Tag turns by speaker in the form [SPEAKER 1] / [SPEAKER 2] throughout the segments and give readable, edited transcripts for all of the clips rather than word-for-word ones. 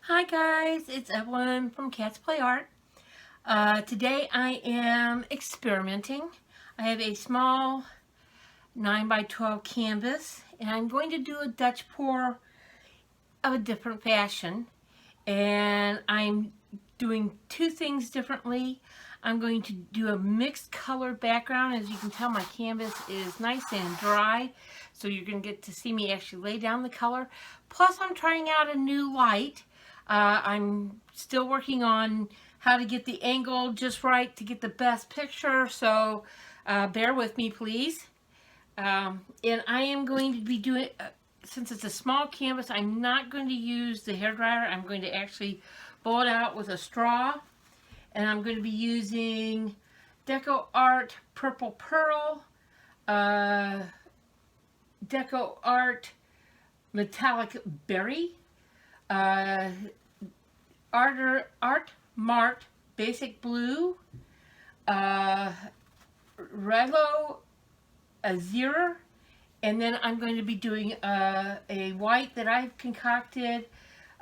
[SPEAKER 1] Hi guys, it's Evelyn from Cats Play Art. Today I am experimenting. I have a small 9 by 12 canvas and I'm going to do a Dutch pour of a different fashion. And I'm doing two things differently. I'm going to do a mixed color background. As you can tell, my canvas is nice and dry, so you're going to get to see me actually lay down the color. Plus, I'm trying out a new light. I'm still working on how to get the angle just right to get the best picture, so bear with me, please. And I am going to be doing, since it's a small canvas, I'm not going to use the hairdryer. I'm going to actually blow it out with a straw. And I'm going to be using Deco Art Purple Pearl, Deco Art Metallic Berry, Art Mart Basic Blue, Relo Azure, and then I'm going to be doing a white that I've concocted,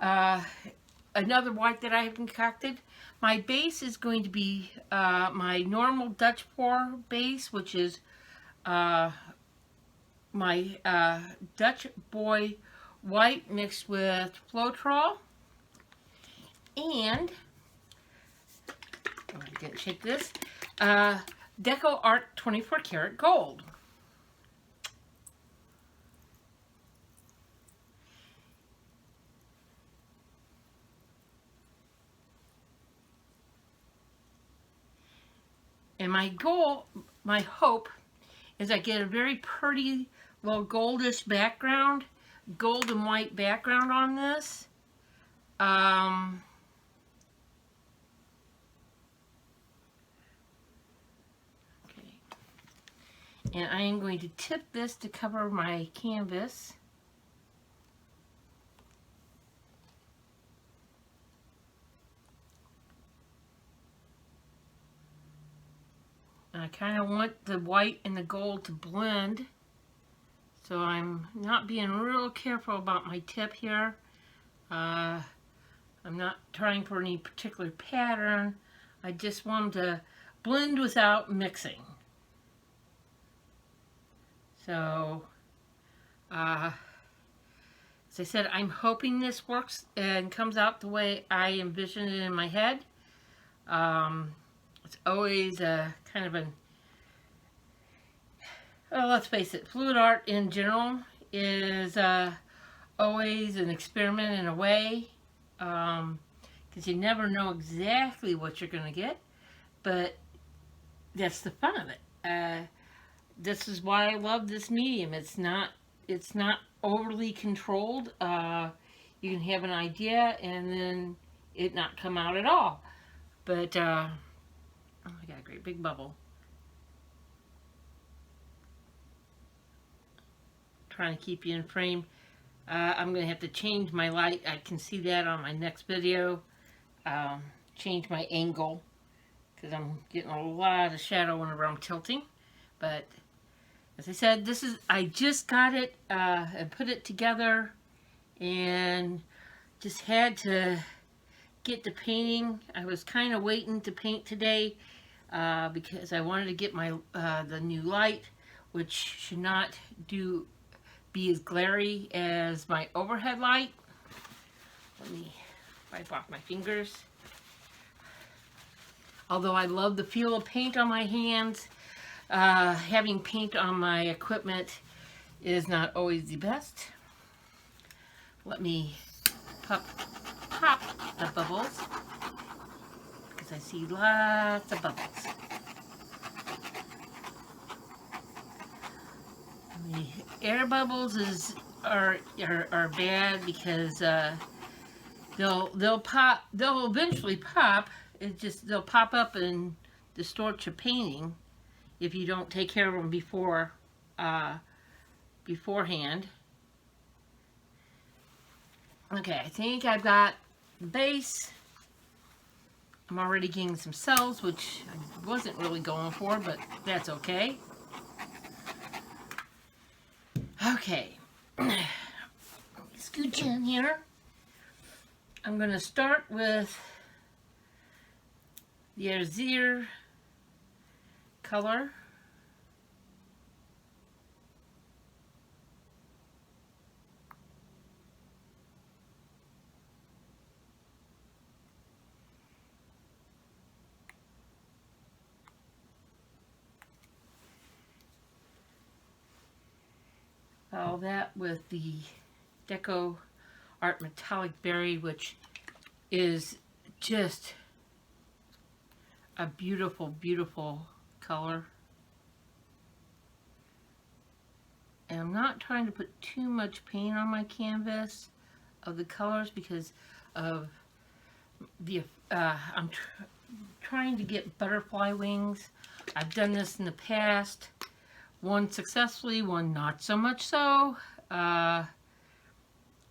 [SPEAKER 1] another white that I've concocted. My base is going to be my normal Dutch pour base, which is my Dutch Boy white mixed with Floetrol. And, I didn't shake this, Deco Art 24 Karat Gold. And my goal, my hope, is I get a very pretty little goldish background, gold and white background on this. Okay. And I am going to tip this to cover my canvas. I kind of want the white and the gold to blend, so I'm not being real careful about my tip here. I'm not trying for any particular pattern. I just want them to blend without mixing. So, as I said, I'm hoping this works and comes out the way I envision it in my head. It's always a kind of an, well, let's face it, fluid art in general is always an experiment in a way, because you never know exactly what you're going to get, but that's the fun of it. This is why I love this medium. It's not overly controlled. You can have an idea and then it not come out at all. But oh, I got a great big bubble. Trying to keep you in frame. I'm going to have to change my light. I can see that on my next video. Change my angle because I'm getting a lot of shadow whenever I'm tilting. But as I said, I just got it and put it together and just had to get to painting. I was kind of waiting to paint today because I wanted to get my the new light, which should not be as glary as my overhead light. Let me wipe off my fingers. Although I love the feel of paint on my hands, having paint on my equipment is not always the best. Let me pop the bubbles because I see lots of bubbles. The air bubbles are bad because they'll eventually pop. They'll pop up and distort your painting if you don't take care of them beforehand. Okay, I think I've got the base. I'm already getting some cells, which I wasn't really going for, but that's okay. Okay, scooch in here. I'm going to start with the Azir color. Follow that with the Deco Art Metallic Berry, which is just a beautiful, beautiful color. And I'm not trying to put too much paint on my canvas of the colors because of the I'm trying to get butterfly wings. I've done this in the past, one successfully, one not so much so.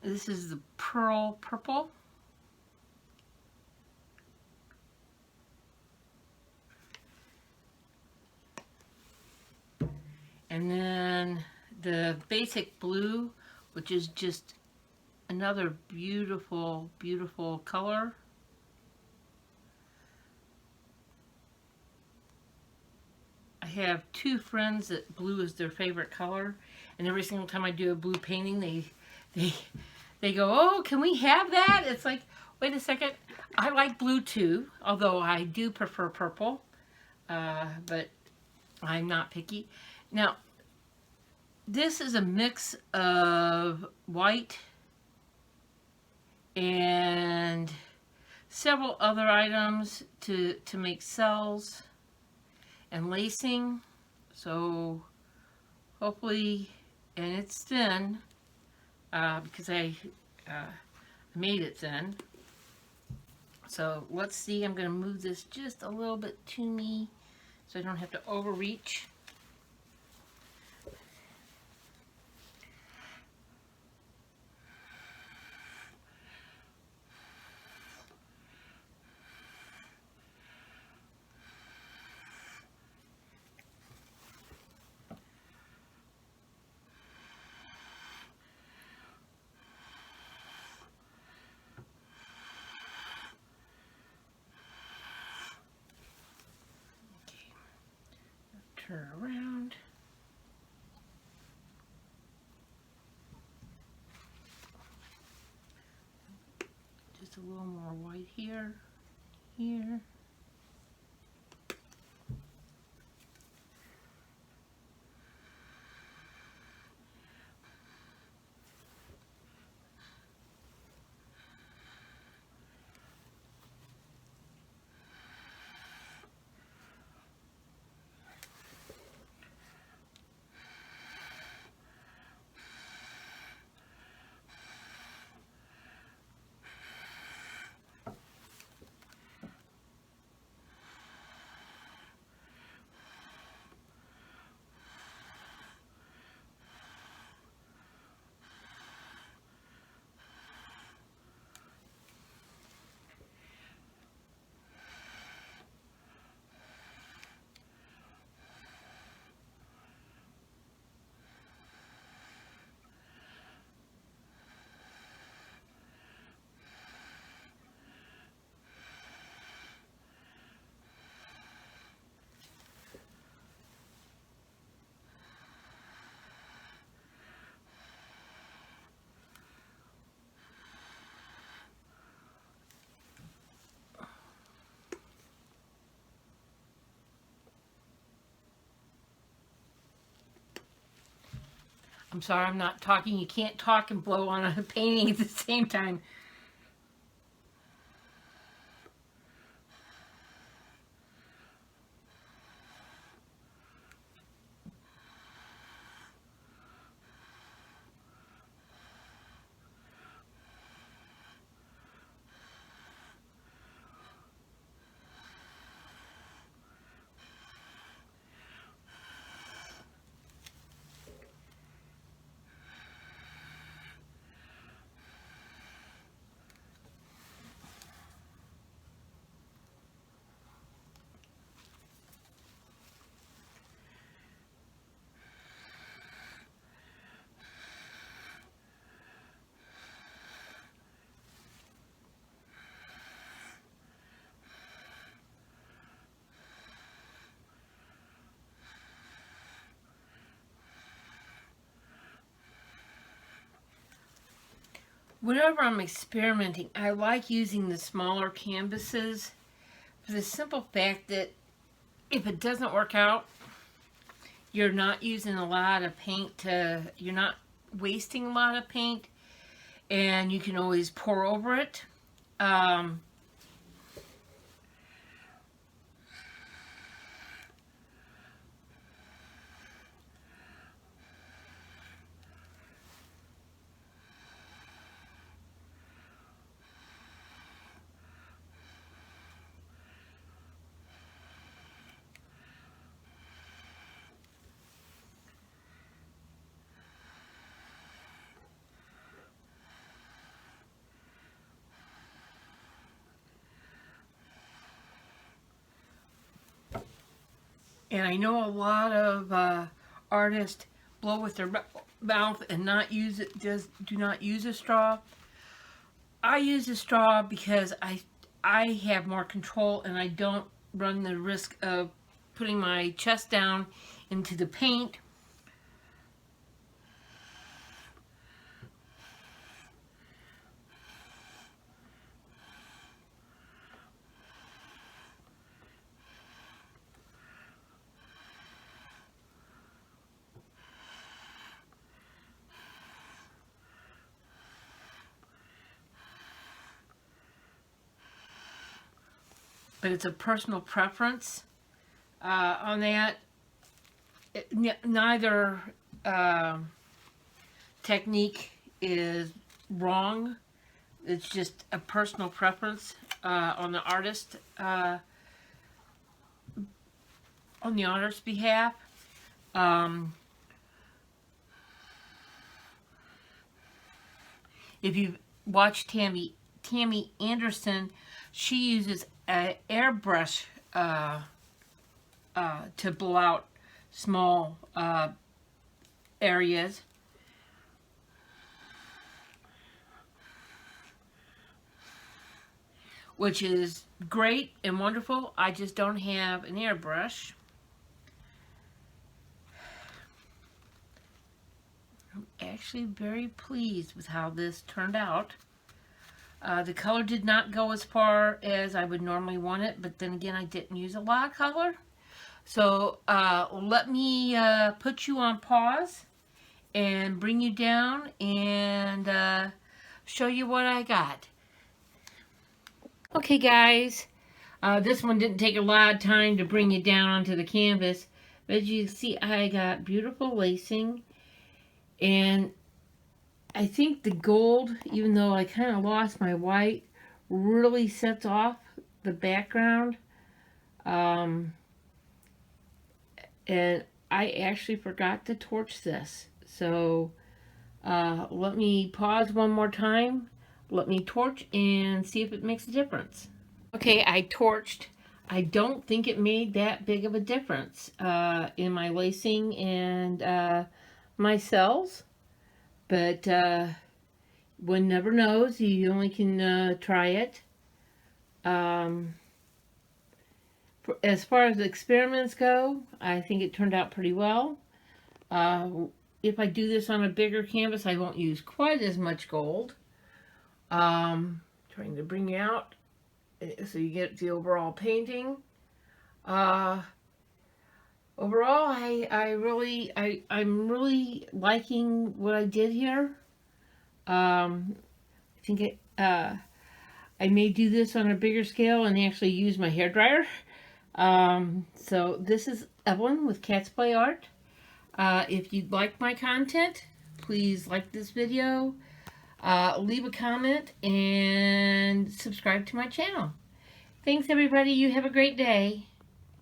[SPEAKER 1] This is the Pearl Purple. And then the basic blue, which is just another beautiful, beautiful color. I have two friends that blue is their favorite color, and every single time I do a blue painting, they go, "Oh, can we have that?" It's like, wait a second, I like blue too, although I do prefer purple, but I'm not picky. Now, this is a mix of white and several other items to make cells and lacing. So hopefully, and it's thin because I made it thin. So let's see, I'm going to move this just a little bit to me so I don't have to overreach. Turn around. Just a little more white here, here. I'm sorry, I'm not talking. You can't talk and blow on a painting at the same time. Whenever I'm experimenting, I like using the smaller canvases for the simple fact that if it doesn't work out, you're not using a lot of paint you're not wasting a lot of paint, and you can always pour over it. And I know a lot of artists blow with their mouth and not use it, just do not use a straw. I use a straw because I have more control and I don't run the risk of putting my chest down into the paint. But it's a personal preference on that. Neither technique is wrong. It's just a personal preference on the artist's behalf. If you watch Tammy Anderson, she uses an airbrush to blow out small areas. Which is great and wonderful. I just don't have an airbrush. I'm actually very pleased with how this turned out. The color did not go as far as I would normally want it, but then again, I didn't use a lot of color. So let me put you on pause and bring you down and show you what I got. Okay guys, this one didn't take a lot of time to bring it down onto the canvas, but as you can see, I got beautiful lacing, and I think the gold, even though I kind of lost my white, really sets off the background. And I actually forgot to torch this, so let me pause one more time. Let me torch and see if it makes a difference. Okay, I torched. I don't think it made that big of a difference in my lacing and my cells, but one never knows. You only can try it. As far as the experiments go, I think it turned out pretty well. If I do this on a bigger canvas, I won't use quite as much gold. Trying to bring you out so you get the overall painting. Overall, I'm really liking what I did here. I think I may do this on a bigger scale and actually use my hairdryer. So this is Evelyn with Cat's Play Art. If you'd like my content, please like this video. Leave a comment and subscribe to my channel. Thanks everybody. You have a great day.